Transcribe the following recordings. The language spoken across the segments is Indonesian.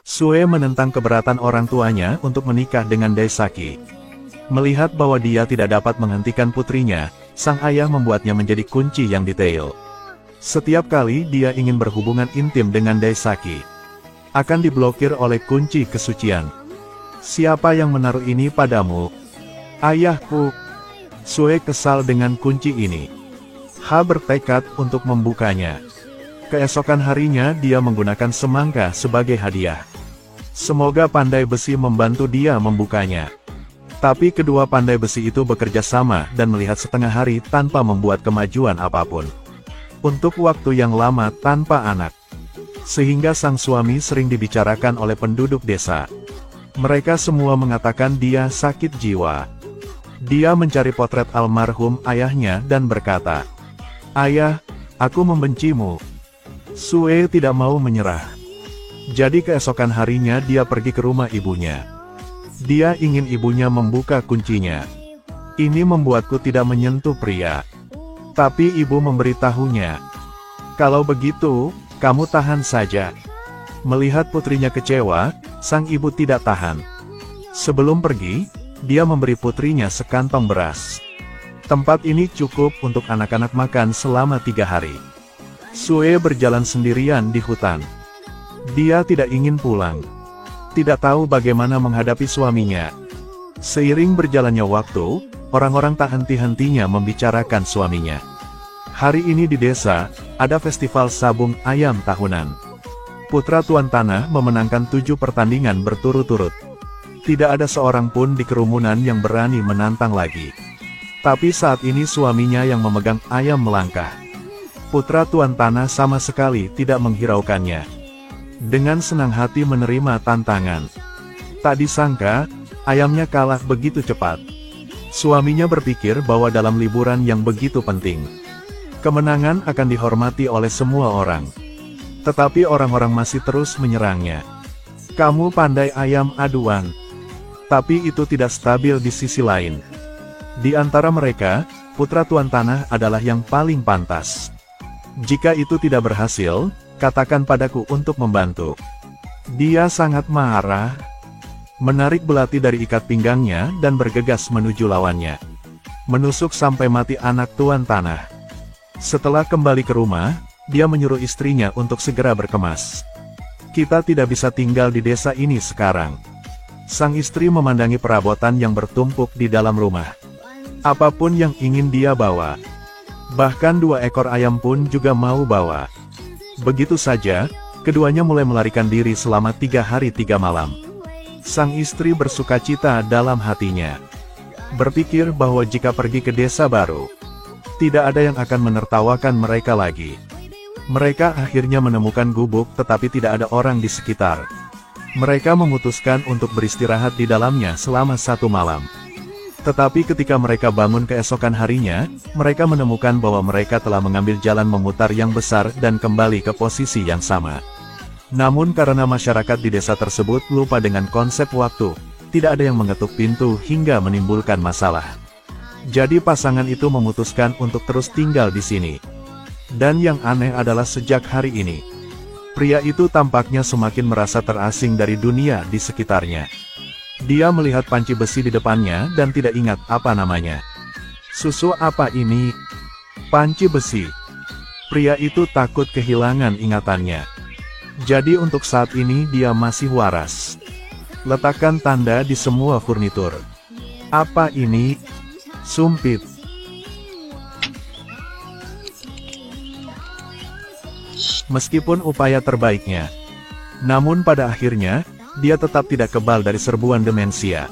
Sue menentang keberatan orang tuanya untuk menikah dengan Daisaki. Melihat bahwa dia tidak dapat menghentikan putrinya, sang ayah membuatnya menjadi kunci yang detail. Setiap kali dia ingin berhubungan intim dengan Daisaki, akan diblokir oleh kunci kesucian. Siapa yang menaruh ini padamu? Ayahku. Sue kesal dengan kunci ini. Ha bertekad untuk membukanya. Keesokan harinya dia menggunakan semangka sebagai hadiah. Semoga pandai besi membantu dia membukanya. Tapi kedua pandai besi itu bekerja sama dan melihat setengah hari tanpa membuat kemajuan apapun. Untuk waktu yang lama tanpa anak. Sehingga sang suami sering dibicarakan oleh penduduk desa. Mereka semua mengatakan dia sakit jiwa. Dia mencari potret almarhum ayahnya dan berkata, "Ayah, aku membencimu." Sue tidak mau menyerah. Jadi keesokan harinya dia pergi ke rumah ibunya. Dia ingin ibunya membuka kuncinya. Ini membuatku tidak menyentuh pria. Tapi ibu memberitahunya, "Kalau begitu, kamu tahan saja." Melihat putrinya kecewa, sang ibu tidak tahan. Sebelum pergi, dia memberi putrinya sekantong beras. Tempat ini cukup untuk anak-anak makan selama 3 hari. Sue berjalan sendirian di hutan. Dia tidak ingin pulang. Tidak tahu bagaimana menghadapi suaminya. Seiring berjalannya waktu, orang-orang tak henti-hentinya membicarakan suaminya. Hari ini di desa, ada festival sabung ayam tahunan. Putra Tuan Tanah memenangkan 7 pertandingan berturut-turut. Tidak ada seorang pun di kerumunan yang berani menantang lagi. Tapi saat ini suaminya yang memegang ayam melangkah. Putra Tuan Tanah sama sekali tidak menghiraukannya. Dengan senang hati menerima tantangan. Tak disangka, ayamnya kalah begitu cepat. Suaminya berpikir bahwa dalam liburan yang begitu penting, kemenangan akan dihormati oleh semua orang. Tetapi orang-orang masih terus menyerangnya. "Kamu pandai ayam aduan." Tapi itu tidak stabil di sisi lain. Di antara mereka, Putra Tuan Tanah adalah yang paling pantas. Jika itu tidak berhasil, katakan padaku untuk membantu. Dia sangat marah, menarik belati dari ikat pinggangnya dan bergegas menuju lawannya. Menusuk sampai mati anak Tuan Tanah. Setelah kembali ke rumah, dia menyuruh istrinya untuk segera berkemas. "Kita tidak bisa tinggal di desa ini sekarang." Sang istri memandangi perabotan yang bertumpuk di dalam rumah. Apapun yang ingin dia bawa. Bahkan 2 ekor ayam pun juga mau bawa. Begitu saja, keduanya mulai melarikan diri selama 3 hari 3 malam. Sang istri bersukacita dalam hatinya. Berpikir bahwa jika pergi ke desa baru, tidak ada yang akan menertawakan mereka lagi. Mereka akhirnya menemukan gubuk tetapi tidak ada orang di sekitar. Mereka memutuskan untuk beristirahat di dalamnya selama 1 malam. Tetapi ketika mereka bangun keesokan harinya, mereka menemukan bahwa mereka telah mengambil jalan memutar yang besar dan kembali ke posisi yang sama. Namun karena masyarakat di desa tersebut lupa dengan konsep waktu, tidak ada yang mengetuk pintu hingga menimbulkan masalah. Jadi pasangan itu memutuskan untuk terus tinggal di sini. Dan yang aneh adalah sejak hari ini, pria itu tampaknya semakin merasa terasing dari dunia di sekitarnya. Dia melihat panci besi di depannya dan tidak ingat apa namanya. "Susu apa ini?" "Panci besi." Pria itu takut kehilangan ingatannya. Jadi untuk saat ini dia masih waras. Letakkan tanda di semua furnitur. "Apa ini?" "Sumpit." Meskipun upaya terbaiknya, namun pada akhirnya, dia tetap tidak kebal dari serbuan demensia.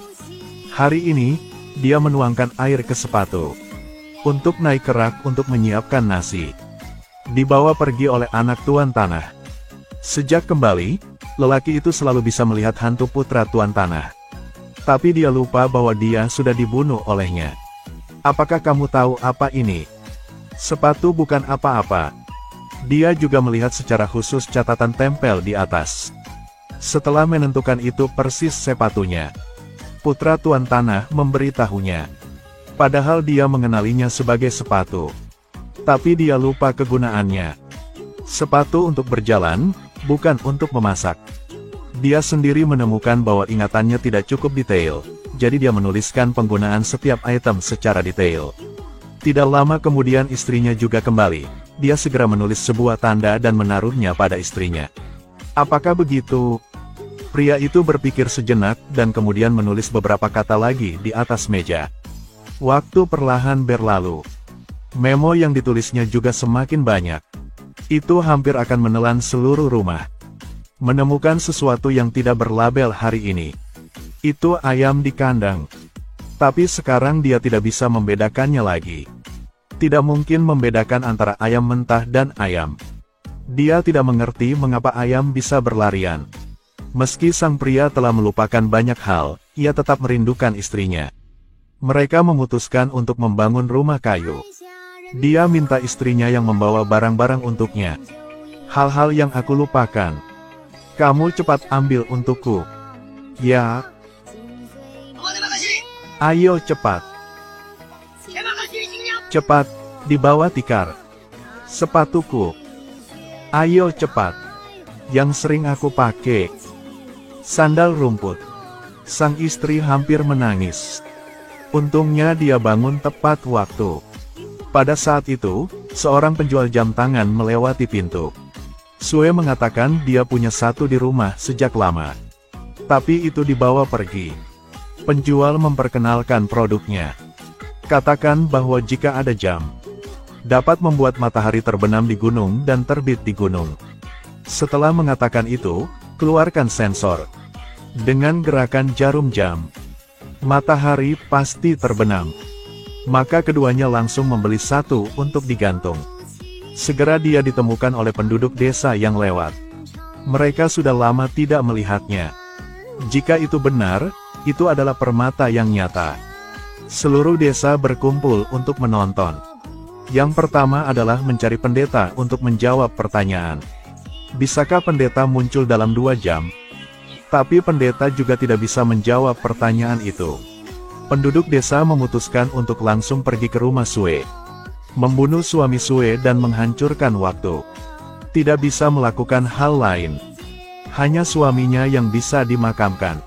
Hari ini, dia menuangkan air ke sepatu. Untuk naik ke rak untuk menyiapkan nasi. Dibawa pergi oleh anak Tuan Tanah. Sejak kembali, lelaki itu selalu bisa melihat hantu Putra Tuan Tanah. Tapi dia lupa bahwa dia sudah dibunuh olehnya. "Apakah kamu tahu apa ini?" "Sepatu bukan apa-apa." Dia juga melihat secara khusus catatan tempel di atas. Setelah menentukan itu persis sepatunya, Putra Tuan Tanah memberitahunya. Padahal dia mengenalinya sebagai sepatu. Tapi dia lupa kegunaannya. Sepatu untuk berjalan, bukan untuk memasak. Dia sendiri menemukan bahwa ingatannya tidak cukup detail, jadi dia menuliskan penggunaan setiap item secara detail. Tidak lama kemudian istrinya juga kembali. Dia segera menulis sebuah tanda dan menaruhnya pada istrinya. Apakah begitu? Pria itu berpikir sejenak dan kemudian menulis beberapa kata lagi di atas meja. Waktu perlahan berlalu. Memo yang ditulisnya juga semakin banyak. Itu hampir akan menelan seluruh rumah. Menemukan sesuatu yang tidak berlabel hari ini. Itu ayam di kandang. Tapi sekarang dia tidak bisa membedakannya lagi. Tidak mungkin membedakan antara ayam mentah dan ayam. Dia tidak mengerti mengapa ayam bisa berlarian. Meski sang pria telah melupakan banyak hal, ia tetap merindukan istrinya. Mereka memutuskan untuk membangun rumah kayu. Dia minta istrinya yang membawa barang-barang untuknya. Hal-hal yang aku lupakan. Kamu cepat ambil untukku. Ya. Ayo cepat. Cepat, dibawa tikar. Sepatuku. Ayo cepat. Yang sering aku pakai. Sandal rumput. Sang istri hampir menangis. Untungnya dia bangun tepat waktu. Pada saat itu, seorang penjual jam tangan melewati pintu. Sue mengatakan dia punya satu di rumah sejak lama. Tapi itu dibawa pergi. Penjual memperkenalkan produknya. Katakan bahwa jika ada jam, dapat membuat matahari terbenam di gunung dan terbit di gunung. Setelah mengatakan itu, keluarkan sensor. Dengan gerakan jarum jam, matahari pasti terbenam. Maka keduanya langsung membeli satu untuk digantung. Segera dia ditemukan oleh penduduk desa yang lewat. Mereka sudah lama tidak melihatnya. Jika itu benar, itu adalah permata yang nyata. Seluruh desa berkumpul untuk menonton. Yang pertama adalah mencari pendeta untuk menjawab pertanyaan. Bisakah pendeta muncul dalam 2 jam? Tapi pendeta juga tidak bisa menjawab pertanyaan itu. Penduduk desa memutuskan untuk langsung pergi ke rumah Sue. Membunuh suami Sue dan menghancurkan waktu. Tidak bisa melakukan hal lain. Hanya suaminya yang bisa dimakamkan.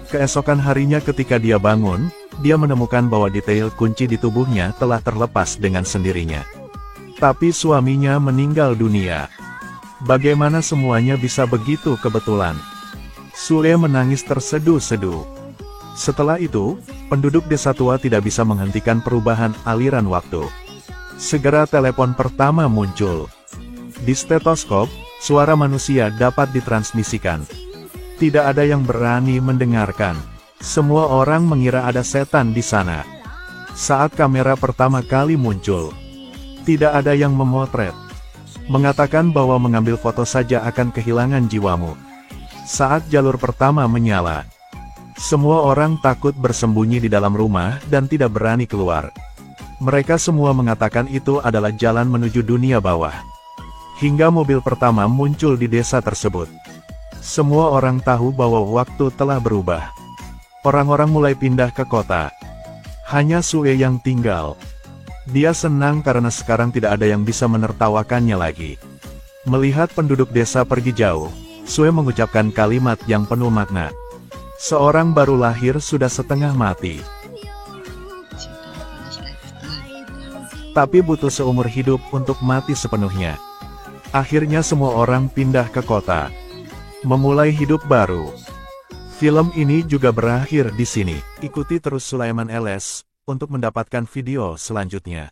Keesokan harinya ketika dia bangun, dia menemukan bahwa detail kunci di tubuhnya telah terlepas dengan sendirinya. Tapi suaminya meninggal dunia. Bagaimana semuanya bisa begitu kebetulan? Sue menangis terseduh-seduh. Setelah itu, penduduk desa tua tidak bisa menghentikan perubahan aliran waktu. Segera telepon pertama muncul. Di stetoskop, suara manusia dapat ditransmisikan. Tidak ada yang berani mendengarkan. Semua orang mengira ada setan di sana. Saat kamera pertama kali muncul, tidak ada yang memotret. Mengatakan bahwa mengambil foto saja akan kehilangan jiwamu. Saat jalur pertama menyala, semua orang takut bersembunyi di dalam rumah dan tidak berani keluar. Mereka semua mengatakan itu adalah jalan menuju dunia bawah. Hingga mobil pertama muncul di desa tersebut. Semua orang tahu bahwa waktu telah berubah. Orang-orang mulai pindah ke kota. Hanya Sue yang tinggal. Dia senang karena sekarang tidak ada yang bisa menertawakannya lagi. Melihat penduduk desa pergi jauh, Sue mengucapkan kalimat yang penuh makna. Seorang baru lahir sudah setengah mati. Tapi butuh seumur hidup untuk mati sepenuhnya. Akhirnya semua orang pindah ke kota. Memulai hidup baru. Film ini juga berakhir di sini. Ikuti terus Sulaiman LS untuk mendapatkan video selanjutnya.